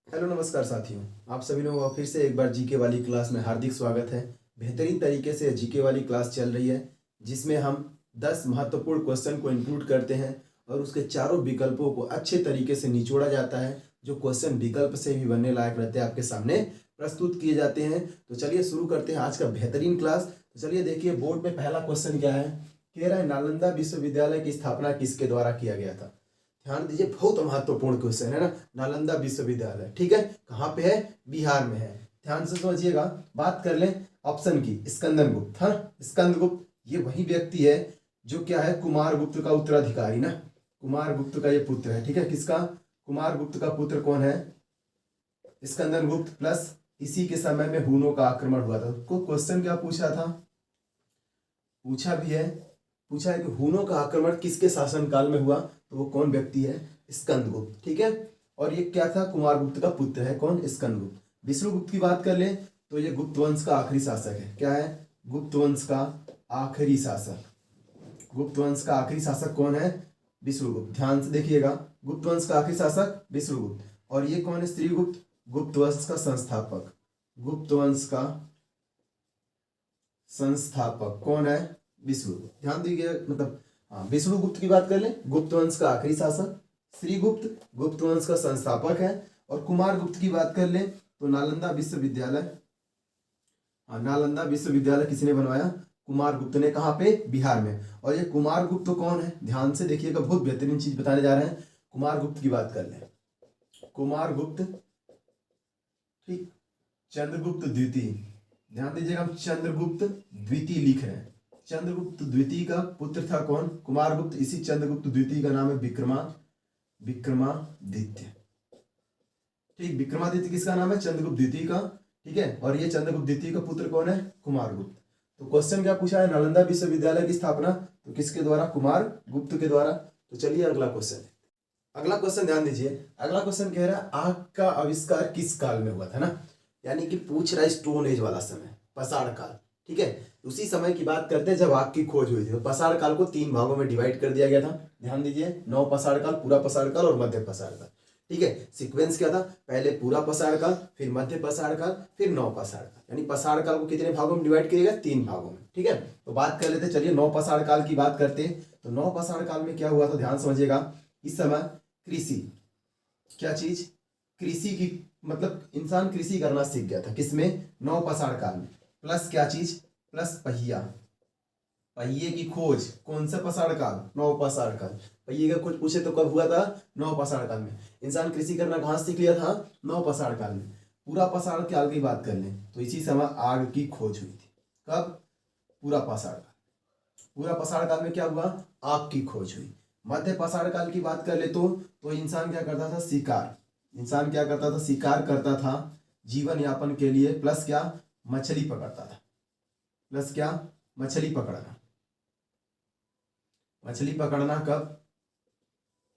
Hello नमस्कार साथियों। आप सभी लोगों का फिर से एक बार जीके वाली क्लास में हार्दिक स्वागत है। बेहतरीन तरीके से जीके वाली क्लास चल रही है जिसमें हम 10 महत्वपूर्ण क्वेश्चन को इंक्लूड करते हैं और उसके चारों विकल्पों को अच्छे तरीके से निचोड़ा जाता है। जो क्वेश्चन विकल्प से भी बनने लायक रहते हैं आपके सामने प्रस्तुत किए जाते हैं। तो चलिए शुरू करते हैं आज का बेहतरीन क्लास। तो चलिए देखिए बोर्ड में पहला क्वेश्चन क्या है। कह रहा है नालंदा विश्वविद्यालय की स्थापना किसके द्वारा किया गया था। ध्यान दीजिए, बहुत महत्वपूर्ण क्वेश्चन है ना। नालंदा विश्वविद्यालय, ठीक है, कहाँ पे है? बिहार में है। ध्यान से समझिएगा। बात कर लें ऑप्शन की, स्कंदनगुप्त। हाँ, स्कंदगुप्त ये वही व्यक्ति है जो क्या है, कुमारगुप्त का उत्तराधिकारी ना। कुमारगुप्त का ये पुत्र है, ठीक है। किसका? कुमारगुप्त का पुत्र कौन है? स्कंदनगुप्त। प्लस इसी के समय में हुनों का आक्रमण हुआ था। को क्वेश्चन क्या पूछा था? पूछा भी है, पूछा है कि हुनों का आक्रमण किसके शासनकाल में हुआ, तो वो कौन व्यक्ति है? स्कंदगुप्त, ठीक है। और ये क्या था? कुमारगुप्त का पुत्र है। कौन? स्कंदगुप्त। विष्णुगुप्त की बात कर ले तो ये गुप्त वंश का आखिरी शासक है। क्या है? गुप्त वंश का आखिरी शासक। गुप्त वंश का आखिरी शासक कौन है? विष्णुगुप्त। ध्यान से देखिएगा, गुप्त वंश का आखिरी शासक विष्णुगुप्त। और ये कौन है? स्त्रीगुप्त। गुप्त वंश का संस्थापक। गुप्त वंश का संस्थापक कौन है? विष्णुगुप्त। ध्यान दीजिए, मतलब हाँ, विष्णुगुप्त की बात कर ले, गुप्त वंश का आखिरी शासक। श्रीगुप्त गुप्त वंश का संस्थापक है। और कुमारगुप्त की बात कर ले तो नालंदा विश्वविद्यालय, हाँ, नालंदा विश्वविद्यालय किसने बनवाया? कुमारगुप्त ने। कहाँ पे? बिहार में। और ये कुमारगुप्त कौन है? ध्यान से देखिएगा, बहुत बेहतरीन चीज बताने जा रहे हैं। कुमारगुप्त की बात कर ले, कुमारगुप्त, ठीक, चंद्रगुप्त द्वितीय। ध्यान दीजिएगा, हम चंद्रगुप्त द्वितीय लिख रहे हैं। चंद्रगुप्त द्वितीय का पुत्र था कौन? कुमारगुप्त। इसी चंद्रगुप्त द्वितीय का नाम है विक्रमादित्य। ठीक, विक्रमादित्य किसका नाम है? चंद्रगुप्त द्वितीय का, ठीक है। और ये चंद्रगुप्त द्वितीय का पुत्र कौन है? कुमारगुप्त। तो क्वेश्चन क्या पूछा है? नालंदा विश्वविद्यालय की स्थापना तो किसके द्वारा? कुमारगुप्त के द्वारा। तो चलिए अगला क्वेश्चन। अगला क्वेश्चन ध्यान दीजिए। अगला क्वेश्चन कह रहा है आग का आविष्कार किस काल में हुआ था ना। यानी कि पूछ रहा है स्टोन एज वाला समय, पसाड़ काल, ठीक है। उसी समय की बात करते हैं जब आग की खोज हुई थी। तो पसाड़ काल को 3 भागों में डिवाइड कर दिया गया था। ध्यान दीजिए, नव पसाड़ काल, पूरा पसाड़ काल और मध्य पसाड़ काल, ठीक है। सीक्वेंस क्या था? पहले पूरा पसाड़ काल, फिर मध्य पसाड़ काल, फिर नव पसाड़ काल। यानी पसाड़ काल को कितने भागों में डिवाइड किया गया? 3 भागों में, ठीक है। तो बात कर लेते, चलिए नव पसाड़ काल की बात करते हैं। तो नव पसाड़ काल में क्या हुआ था? ध्यान समझिएगा। इस समय कृषि, क्या चीज? कृषि की, मतलब इंसान कृषि करना सीख गया था। किसमें? नव पसाड़ काल में। प्लस क्या चीज? प्लस पहिया, पहिए की खोज। कौन सा पसाड़ काल? नव पसाड़ काल। पहिए का खोज पूछे तो कब हुआ था? नव पसाड़ काल में। इंसान कृषि करना कहाँ सीख लिया था? नव पसाड़ काल में। पूरा पसाड़ काल की बात कर लें तो इसी समय आग की खोज हुई थी। कब? पूरा पसाड़ काल। पूरा पसाड़ काल में क्या हुआ? आग की खोज हुई। मध्य पसाड़ काल की बात कर ले तो इंसान क्या करता था? शिकार। इंसान क्या करता था? शिकार करता था जीवन यापन के लिए। प्लस क्या? मछली पकड़ता था। प्लस क्या? मछली पकड़ना। मछली पकड़ना कब?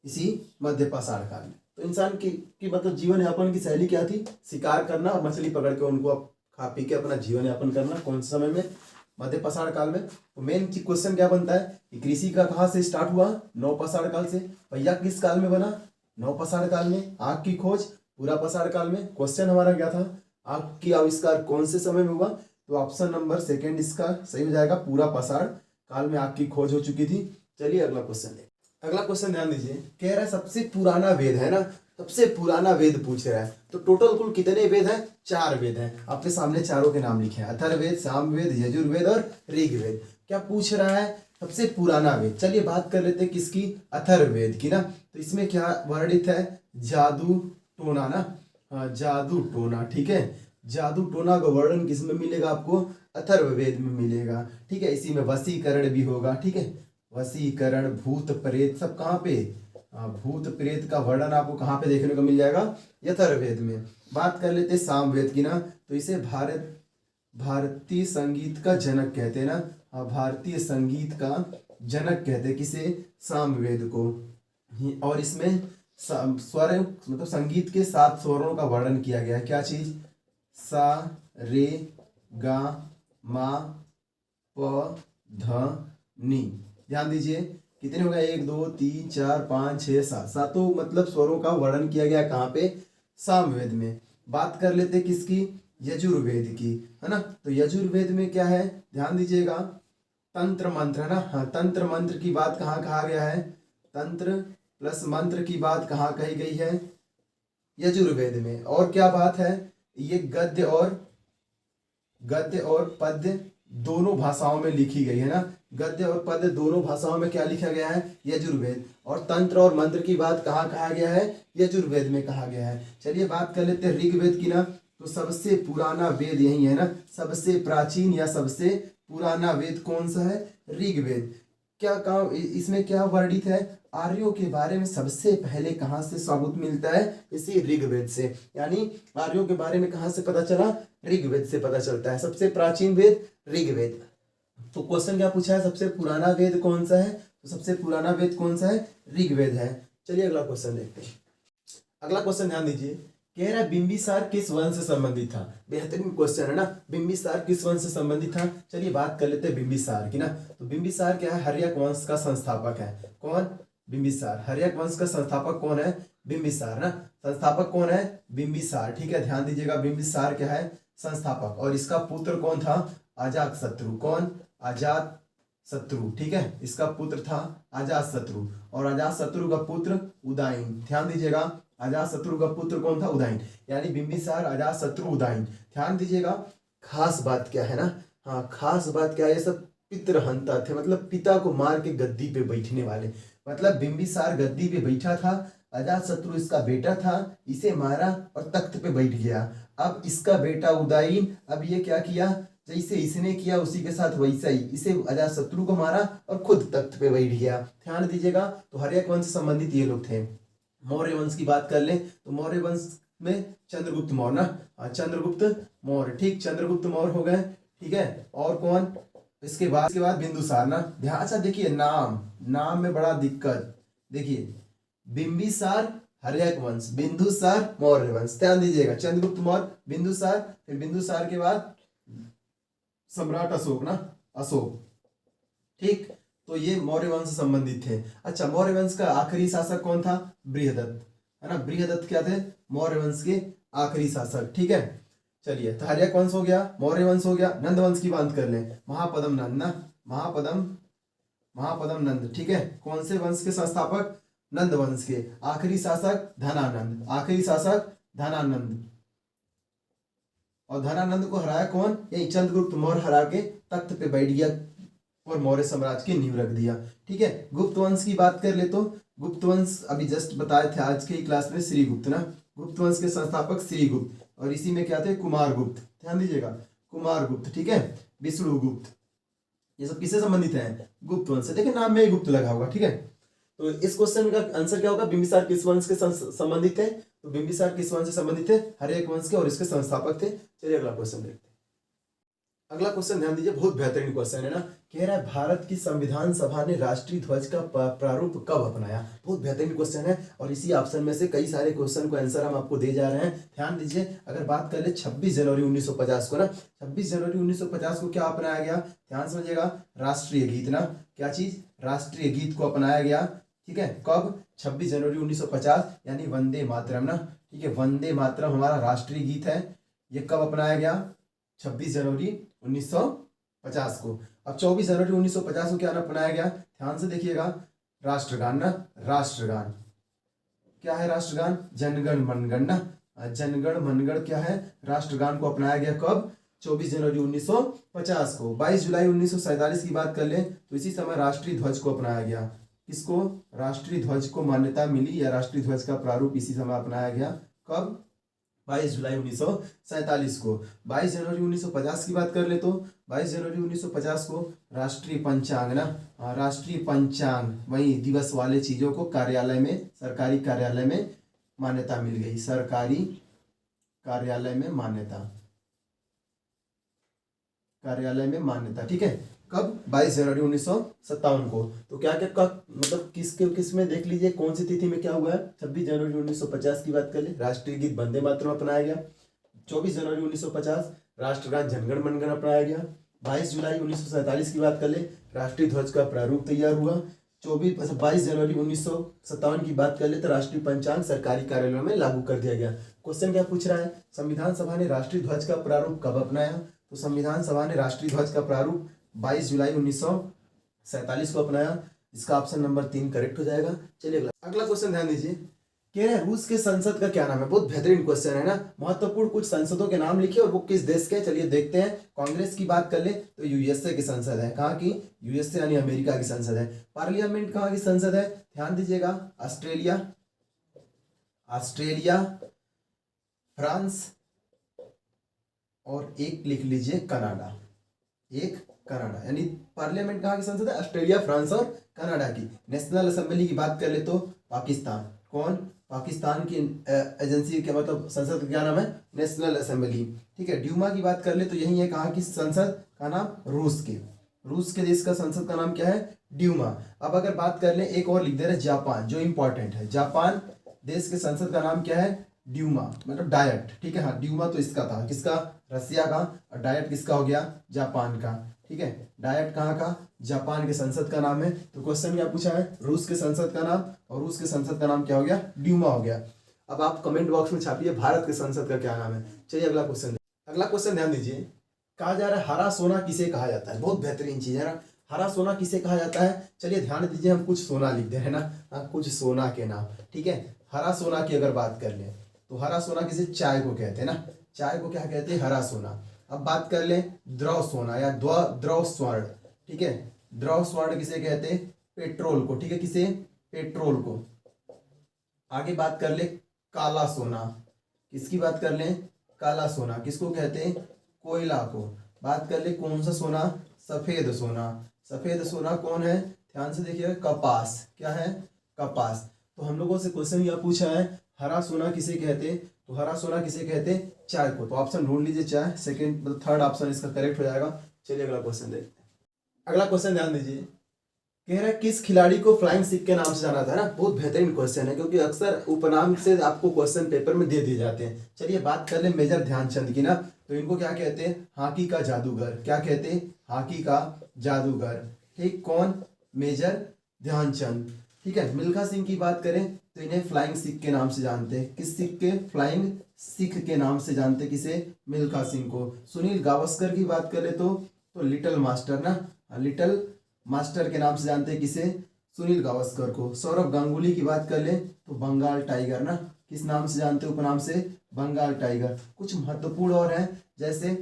इसी मध्य पाषाण काल में। तो इंसान की मतलब जीवन यापन की शैली क्या थी? शिकार करना और मछली पकड़ के उनको खा पी के अपना जीवन यापन करना। कौन से समय में? मध्य पाषाण काल में। तो मेन क्वेश्चन क्या बनता है कि कृषि का कहाँ से स्टार्ट हुआ? नव पाषाण काल से। पहिया किस काल में बना? नव पाषाण काल में। आग की खोज पूरा पाषाण काल में। क्वेश्चन हमारा क्या था? आग की आविष्कार कौन से समय में हुआ? तो ऑप्शन नंबर सेकेंड इसका सही हो जाएगा। पूरा पाषाण काल में आग की खोज हो चुकी थी। चलिए अगला क्वेश्चन है। अगला क्वेश्चन ध्यान दीजिए। कह रहा है सबसे पुराना वेद है ना, सबसे पुराना वेद पूछ रहा है। तो टोटल कुल कितने वेद हैं? 4 वेद हैं। आपके सामने चारों के नाम लिखे हैं, अथर्ववेद, सामवेद, यजुर्वेद और ऋग्वेद। क्या पूछ रहा है? सबसे पुराना वेद। चलिए बात कर लेते हैं किसकी? अथर्ववेद की ना। तो इसमें क्या वर्णित है? जादू टोना ना, हाँ, जादू टोना, ठीक है। जादू टोना का वर्णन किसमें मिलेगा आपको? अथर्ववेद में मिलेगा, ठीक है। इसी में वशीकरण भी होगा, ठीक है। वशीकरण, भूत प्रेत सब कहाँ पे? भूत प्रेत का वर्णन आपको कहाँ पे देखने को मिल जाएगा? अथर्ववेद में। बात कर लेते हैं सामवेद की ना। तो इसे भारतीय संगीत का जनक कहते हैं ना। हाँ, भारतीय संगीत का जनक कहते हैं किसे? सामवेद को। और इसमें स्वर, मतलब संगीत के 7 स्वरों का वर्णन किया गया है। क्या चीज? सा, रे, गा, मा, प, ध, नी। ध्यान दीजिए कितने हो गए? 1 2 3 4 5 6 7, सातों मतलब स्वरों का वर्णन किया गया कहाँ पे? सामवेद में। बात कर लेते किसकी, यजुर्वेद की, है ना। तो यजुर्वेद में क्या है, ध्यान दीजिएगा, तंत्र मंत्र, है ना। हाँ, तंत्र मंत्र की बात कहाँ कहा गया है, तंत्र प्लस मंत्र की बात कहाँ कही गई है, यजुर्वेद में। और क्या बात है, ये गद्य और पद्य दोनों भाषाओं में लिखी गई है ना। गद्य और पद्य दोनों भाषाओं में क्या लिखा गया है, यजुर्वेद। और तंत्र और मंत्र की बात कहाँ कहा गया है, यजुर्वेद में कहा गया है। चलिए बात कर लेते हैं ऋग्वेद की ना। तो सबसे पुराना वेद यही है ना, सबसे प्राचीन या सबसे पुराना वेद कौन सा है, ऋग्वेद। क्या काम इसमें क्या वर्णित है, आर्यों के बारे में सबसे पहले कहाँ से सबूत मिलता है, इसी ऋग्वेद से। यानी आर्यों के बारे में कहाँ से पता चला, ऋग्वेद से पता चलता है। सबसे प्राचीन वेद ऋग्वेद। तो क्वेश्चन क्या पूछा है, सबसे पुराना वेद कौन सा है, तो सबसे पुराना वेद कौन सा है, ऋग्वेद है। चलिए अगला क्वेश्चन देखते हैं। अगला क्वेश्चन ध्यान दीजिए, कह रहा है बिंबिसार किस वंश से संबंधित था। बेहतरीन क्वेश्चन है ना, बिंबिसार किस वंश से संबंधित था। चलिए बात कर लेते हैं बिंबिसार की ना। तो बिंबिसार क्या है, हर्यक वंश का संस्थापक है। कौन, बिंबिसार। हर्यक वंश का संस्थापक कौन है, बिंबिसार ना। संस्थापक कौन है, बिंबिसार, ठीक है। ध्यान दीजिएगा, बिंबिसार क्या है, संस्थापक। और इसका पुत्र कौन था, अजात शत्रु। कौन, अजात शत्रु, ठीक है। इसका पुत्र था अजात शत्रु। और अजात शत्रु का पुत्र उदयन। ध्यान दीजिएगा, अजात शत्रु का पुत्र कौन था, उदयन। यानी बिंबिसार, अजात शत्रु, उदयन। ध्यान दीजिएगा, खास बात क्या है ना, हाँ खास बात क्या है, ये सब पितृहंता थे, मतलब पिता को मार के गद्दी पे बैठने वाले। मतलब बिंबिसार गद्दी पे बैठा था, अजात शत्रु इसका बेटा था, इसे मारा और तख्त पे बैठ गया। अब इसका बेटा उदयन, अब ये क्या किया, जैसे इसने किया उसी के साथ वैसा ही, इसे अजात शत्रु को मारा और खुद तख्त पे बैठ गया। ध्यान दीजिएगा, तो हर्यक वंश से संबंधित ये लोग थे। मौर्य वंश की बात कर ले, तो मौर्य वंश में चंद्रगुप्त मौर्य ना, चंद्रगुप्त मौर्य, ठीक, चंद्रगुप्त मौर्य हो गए, ठीक है। और कौन, इसके बाद बिंदुसार ना। ध्यान, अच्छा देखिए, नाम में बड़ा दिक्कत, देखिए बिंबिसार हर्यक वंश, बिंदुसार मौर्य वंश। ध्यान दीजिएगा, चंद्रगुप्त मौर्य, बिंदुसार, फिर बिंदुसार के बाद सम्राट अशोक ना, अशोक, ठीक। तो ये मौर्य वंश से संबंधित थे। अच्छा, मौर्य वंश का आखिरी शासक कौन था, बृहदत्त, है ना। बृहदत्त क्या थे, मौर्य वंश के आखिरी शासक, ठीक है। चलिए, तो हर्यक वंश हो गया, मौर्य वंश हो गया। नंद वंश की बात कर लें, महापदम नंद ना, महापदम नंद, ठीक है। कौन से वंश के संस्थापक, नंद वंश के। आखिरी शासक धनानंद, आखिरी शासक धनानंद। और धनानंद को हराया कौन, यही चंद्रगुप्त मौर्य हरा के तख्त पे बैठ गया और मौर्य साम्राज्य की नींव रख दिया, ठीक है। गुप्त वंश की बात कर ले, तो गुप्त वंश अभी जस्ट बताए थे आज के ही क्लास में, श्रीगुप्त ना। गुप्त वंश के संस्थापक श्रीगुप्त। और इसी में क्या थे, कुमारगुप्त। ध्यान दीजिएगा, कुमारगुप्त, ठीक है। विष्णुगुप्त, ये सब किससे संबंधित है, गुप्त वंश से। देखिए नाम में ही गुप्त लगा होगा, ठीक है। तो इस क्वेश्चन का आंसर क्या होगा, बिंबिसार किस वंश के संबंधित थे, तो बिंबिसार किस वंश से संबंधित थे, हर्यक वंश के, और इसके संस्थापक थे। चलिए अगला क्वेश्चन देखते हैं। अगला क्वेश्चन ध्यान दीजिए, बहुत बेहतरीन क्वेश्चन है ना। कह रहा है भारत की संविधान सभा ने राष्ट्रीय ध्वज का प्रारूप कब अपनाया। बहुत बेहतरीन क्वेश्चन है, और इसी ऑप्शन में से कई सारे क्वेश्चन को आंसर हम आपको दे जा रहे हैं। ध्यान दीजिए, अगर बात कर ले 26 जनवरी 1950 को ना, 26 जनवरी 1950 को क्या अपनाया गया, ध्यान समझिएगा, राष्ट्रीय गीत ना, क्या चीज, राष्ट्रीय गीत को अपनाया गया, ठीक है। कब, 26 जनवरी 1950, यानी वंदे मातरम ना, ठीक है। वंदे मातरम हमारा राष्ट्रीय गीत है। ये कब अपनाया गया, 26 जनवरी 1950 को। अब 24 जनवरी 1950 को क्या अपनाया गया, ध्यान से देखिएगा, राष्ट्रगान ना, राष्ट्रगान क्या है, राष्ट्रगान जनगण मनगण ना, जनगण मनगण क्या है, राष्ट्रगान को अपनाया गया कब, 24 जनवरी 1950 को। 22 जुलाई 1947 की बात कर ले, तो इसी समय राष्ट्रीय ध्वज को अपनाया गया। किसको, राष्ट्रीय ध्वज को मान्यता मिली, या राष्ट्रीय ध्वज का प्रारूप इसी समय अपनाया गया। कब, 22 जुलाई 1947 को। 22 जनवरी 1950 की बात कर ले, तो 22 जनवरी 1950 को राष्ट्रीय पंचांग ना, राष्ट्रीय पंचांग, वही दिवस वाले चीजों को कार्यालय में, सरकारी कार्यालय में मान्यता मिल गई, सरकारी कार्यालय में मान्यता, कार्यालय में मान्यता, ठीक है। कब, 22 जनवरी 1957 को। तो क्या क्या कब, मतलब किस में देख लीजिए, कौन सी तिथि में क्या हुआ है। 26 जनवरी 1950 की बात कर ले, राष्ट्रीय गीत वंदे मातरम अपनाया गया। 24 जनवरी 1950 राष्ट्रगान जनगण मनगण अपनाया गया। 22 जुलाई 1947 की बात कर ले, राष्ट्रीय ध्वज का प्रारूप तैयार हुआ। 22 जनवरी 1957 की बात कर ले, तो राष्ट्रीय पंचांग सरकारी कार्यालयों में लागू कर दिया गया। क्वेश्चन क्या पूछ रहा है, संविधान सभा ने राष्ट्रीय ध्वज का प्रारूप कब अपनाया? तो संविधान सभा ने राष्ट्रीय ध्वज का प्रारूप 22 जुलाई 1947 को अपनाया। इसका ऑप्शन नंबर 3 करेक्ट हो जाएगा। चलिए अगला क्वेश्चन ध्यान दीजिए। कह रहे हैं रूस के संसद का क्या नाम है? बहुत बेहतरीन क्वेश्चन है ना। महत्वपूर्ण कुछ संसदों के नाम लिखिए और वो किस देश के। चलिए देखते हैं। कांग्रेस की बात कर ले तो यूएसए की संसद है। कहाँ की? यूएसए यानी अमेरिका की संसद है। पार्लियामेंट कहाँ की संसद है? ध्यान दीजिएगा, ऑस्ट्रेलिया, फ्रांस और एक लिख लीजिए कनाडा। एक कनाडा, यानी पार्लियामेंट कहाँ की संसद है? ऑस्ट्रेलिया, फ्रांस और कनाडा की। नेशनल असेंबली की बात कर ले तो पाकिस्तान। कौन? पाकिस्तान की एजेंसी के मतलब संसद का क्या नाम है? National assembly. ठीक है। ड्यूमा की बात कर ले तो यही है। कहाँ की संसद का नाम? रूस के देश का संसद का नाम क्या है? ड्यूमा। अब अगर बात कर ले, एक और लिख दे रहे जापान, जो इंपॉर्टेंट है। जापान देश के संसद का नाम क्या है? ड्यूमा, मतलब डायट। ठीक है। हाँ, ड्यूमा तो इसका था, किसका? रसिया का। और डायट किसका हो गया? जापान का। ठीक है। डायट कहाँ का? जापान के संसद का नाम है। तो क्वेश्चन क्या पूछा है? रूस के संसद का नाम, और रूस के संसद का नाम क्या हो गया? ड्यूमा हो गया। अब आप कमेंट बॉक्स में छापिए भारत के संसद का क्या नाम है। चलिए अगला क्वेश्चन ध्यान दीजिए। कहा जा रहा है हरा सोना किसे कहा जाता है? बहुत बेहतरीन चीज है ना। हरा सोना किसे कहा जाता है? चलिए ध्यान दीजिए, हम कुछ सोना लिख दे रहे हैं ना, कुछ सोना के नाम। ठीक है। हरा सोना की अगर बात कर ले तो हरा सोना किसे? चाय को कहते हैं ना। चाय को क्या कहते हैं? हरा सोना। अब बात कर ले द्रव सोना या द्रव स्वर्ण। ठीक है। द्रव स्वर्ण किसे कहते हैं? पेट्रोल को। ठीक है। किसे? पेट्रोल को। आगे बात कर ले काला सोना। किसकी बात कर ले? काला सोना। किसको कहते हैं? कोयला को। बात कर ले कौन सा सोना? सफेद सोना। सफेद सोना कौन है? ध्यान से देखिएगा, कपास। क्या है? कपास। तो हम लोगों से क्वेश्चन यह पूछा है हरा सोना किसे कहते? तो हरा सोना किसे कहते? चाय को। तो ऑप्शन ढूंढ लीजिए, चाय। सेकंड मतलब थर्ड ऑप्शन इसका करेक्ट हो जाएगा। चलिए अगला क्वेश्चन देखते हैं। अगला क्वेश्चन ध्यान दीजिए। कह रहा है किस खिलाड़ी को फ्लाइंग सिख के नाम से जाना था? ना बहुत बेहतरीन क्वेश्चन है, क्योंकि अक्सर उपनाम से आपको क्वेश्चन पेपर में दे दिए जाते हैं। चलिए बात कर ले मेजर ध्यानचंद की ना। तो इनको क्या कहते हैं? हॉकी का जादूगर। क्या कहते हैं? हॉकी का जादूगर। ठीक। कौन? मेजर ध्यानचंद। ठीक है। मिल्खा सिंह की बात करें तो इन्हें फ्लाइंग सिख के नाम से जानते हैं। किस सिख के? फ्लाइंग सिख के नाम से जानते। किसे? मिल्खा सिंह को। सुनील गावस्कर की बात करें तो लिटिल मास्टर ना, लिटिल मास्टर के नाम से जानते हैं। किसे? सुनील गावस्कर को। सौरभ गांगुली की बात कर ले तो बंगाल टाइगर ना, किस नाम से जानते हैं? उपनाम से बंगाल टाइगर। कुछ महत्वपूर्ण और हैं, जैसे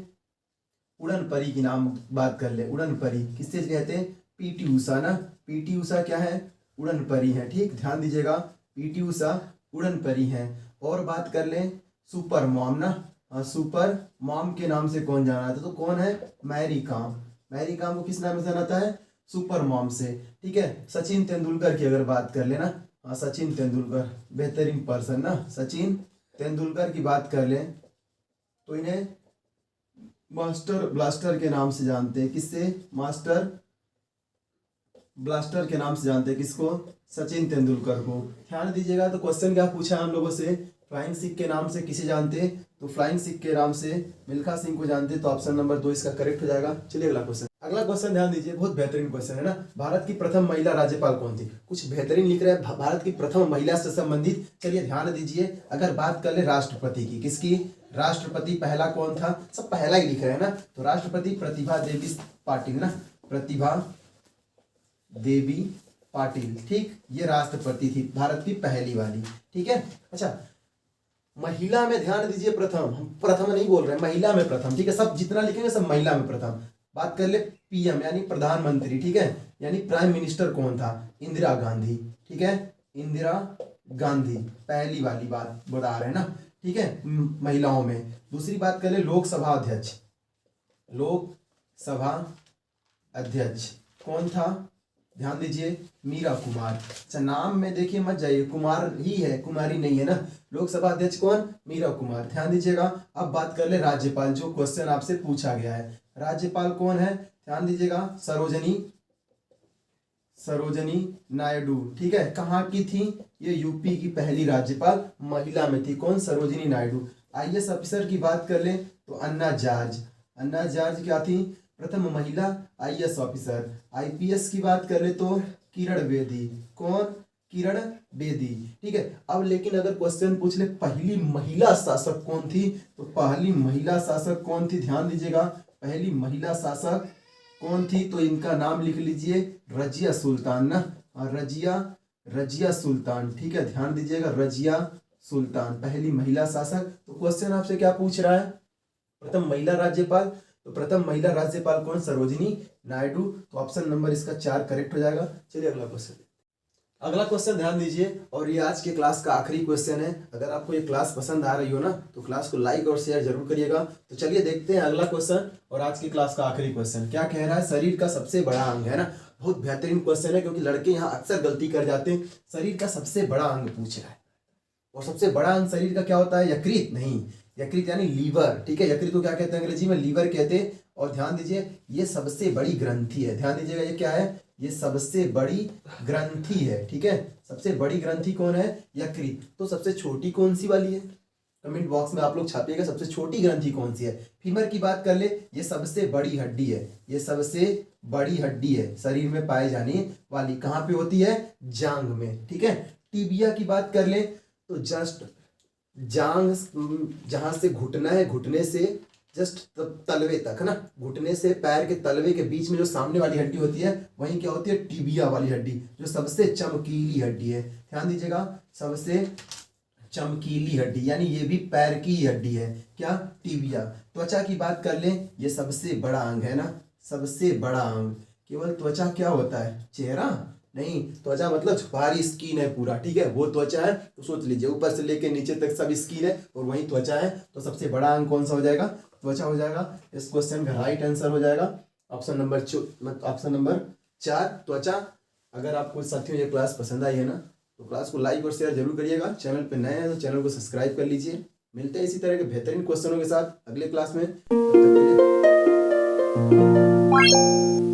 उड़न परी की नाम बात कर ले। उड़न परी किससे कहते हैं? पीटी उषा ना। पीटी उषा क्या है? उड़न परी है। ठीक। ध्यान दीजिएगा, पीटी उषा उड़न परी है। और बात कर ले सुपर मॉम ना। सुपर मॉम के नाम से कौन जाना था? तो कौन है? Mary com. मैरी कॉम को किस नाम से जाना था? सुपर मॉम से। ठीक है। सचिन तेंदुलकर की अगर बात कर लेना, सचिन तेंदुलकर बेहतरीन पर्सन ना। सचिन तेंदुलकर की बात कर ले तो इन्हें मास्टर ब्लास्टर के नाम से जानते हैं। किससे? मास्टर ब्लास्टर के नाम से जानते हैं। किसको? सचिन तेंदुलकर को। ध्यान दीजिएगा। तो क्वेश्चन क्या पूछा हम लोगों से? फ्लाइंग सिख के नाम से किसे जानते हैं? तो फ्लाइंग सिख के नाम से मिल्खा सिंह को जानते हैं। तो ऑप्शन नंबर 2 इसका करेक्ट हो जाएगा। चलिए अगला क्वेश्चन ध्यान दीजिए। बहुत बेहतरीन क्वेश्चन है ना। भारत की प्रथम महिला राज्यपाल कौन थी? कुछ बेहतरीन लिख रहे हैं, भारत की प्रथम महिला से संबंधित। चलिए ध्यान दीजिए। अगर बात कर ले राष्ट्रपति की, किसकी? राष्ट्रपति पहला कौन था? सब पहला ही लिख रहे हैं ना। तो राष्ट्रपति प्रतिभा देवी पाटिल ना। प्रतिभा देवी पाटिल। ठीक। ये राष्ट्रपति थी भारत की पहली वाली। ठीक है। अच्छा, महिला में ध्यान दीजिए, प्रथम, हम प्रथम नहीं बोल रहे हैं, महिला में प्रथम। ठीक है। सब जितना लिखेंगे सब महिला में प्रथम। बात कर ले पीएम यानी प्रधानमंत्री। ठीक है। यानी प्राइम मिनिस्टर कौन था? इंदिरा गांधी। ठीक है। इंदिरा गांधी पहली वाली बात बता रहे हैं ना। ठीक है। महिलाओं में। दूसरी बात कर ले लोकसभा अध्यक्ष। लोकसभा अध्यक्ष कौन था? ध्यान दीजिए, मीरा कुमार। अच्छा, नाम में देखिए मत जाइए, कुमार ही है, कुमारी नहीं है ना। लोकसभा अध्यक्ष कौन? मीरा कुमार। ध्यान दीजिएगा। अब बात कर ले राज्यपाल, जो क्वेश्चन आपसे पूछा गया है। राज्यपाल कौन है? ध्यान दीजिएगा, सरोजनी नायडू। ठीक है। कहाँ की थी? ये यूपी की पहली राज्यपाल महिला में थी। कौन? सरोजनी नायडू। आईएएस ऑफिसर की बात कर ले तो अन्ना जार्ज क्या थी? प्रथम महिला आईएएस ऑफिसर। आईपीएस की बात कर ले तो किरण बेदी। कौन? किरण बेदी। ठीक है। अब लेकिन अगर क्वेश्चन पूछ ले पहली महिला शासक कौन थी, तो पहली महिला शासक कौन थी, ध्यान दीजिएगा, पहली महिला शासक कौन थी, तो इनका नाम लिख लीजिए रजिया सुल्तान ना, रजिया सुल्तान, ठीक है, ध्यान दीजिएगा, रजिया सुल्तान पहली महिला शासक। तो क्वेश्चन आपसे क्या पूछ रहा है, प्रथम महिला राज्यपाल, तो प्रथम महिला राज्यपाल कौन, सरोजिनी नायडू। तो ऑप्शन नंबर इसका 4 करेक्ट हो जाएगा। चलिए अगला क्वेश्चन, अगला क्वेश्चन ध्यान दीजिए, और ये आज के क्लास का आखिरी क्वेश्चन है। अगर आपको ये क्लास पसंद आ रही हो ना, तो क्लास को लाइक और शेयर जरूर करिएगा। तो चलिए देखते हैं अगला क्वेश्चन और आज की क्लास का आखिरी क्वेश्चन क्या कह रहा है, शरीर का सबसे बड़ा अंग है ना, बहुत बेहतरीन क्वेश्चन है, क्योंकि लड़के यहाँ अक्सर गलती कर जाते हैं। शरीर का सबसे बड़ा अंग पूछ रहा है, और सबसे बड़ा अंग शरीर का क्या होता है, यकृत नहीं, यकृत यानी लीवर, ठीक है, यकृत को क्या कहते हैं अंग्रेजी में, लीवर कहते हैं। और ध्यान दीजिए ये सबसे बड़ी ग्रंथि है, ध्यान दीजिएगा ये क्या है, ये सबसे बड़ी ग्रंथि है, ठीक है, सबसे बड़ी ग्रंथि कौन है, यकृत। तो सबसे छोटी कौन सी वाली है, कमेंट बॉक्स में आप लोग छापिएगा सबसे छोटी ग्रंथि कौन सी है। फीमर की बात कर ले, ये सबसे बड़ी हड्डी है, ये सबसे बड़ी हड्डी है शरीर में पाए जाने वाली, कहाँ पे होती है, जांग में, ठीक है। टीबिया की बात कर ले, तो जस्ट जांग जहां से घुटना है, घुटने से जस्ट तलवे तक ना, घुटने से पैर के तलवे के बीच में जो सामने वाली हड्डी होती है, वहीं क्या होती है, टीबिया वाली हड्डी, जो सबसे चमकीली हड्डी है। ध्यान दीजिएगा, सबसे चमकीली हड्डी, यानी ये भी पैर की हड्डी है, क्या, टीबिया। त्वचा की बात कर लें, ये सबसे बड़ा अंग है ना, सबसे बड़ा अंग। केवल त्वचा क्या होता है, चेहरा नहीं, त्वचा मतलब भारी स्किन है पूरा, ठीक है, वो त्वचा है। तो सोच लीजिए ऊपर से लेके नीचे तक सब स्किन है और वही त्वचा है। तो सबसे बड़ा अंग कौन सा हो जाएगा, त्वचा हो जाएगा। इस क्वेश्चन का राइट आंसर हो जाएगा ऑप्शन नंबर 4 त्वचा। अगर आपको साथियों ये क्लास पसंद आई है ना, तो क्लास को लाइक और शेयर जरूर करिएगा। चैनल पे नए हैं तो चैनल को सब्सक्राइब कर लीजिए। मिलते हैं इसी तरह के बेहतरीन क्वेश्चनों के साथ अगले क्लास में, तब तक के लिए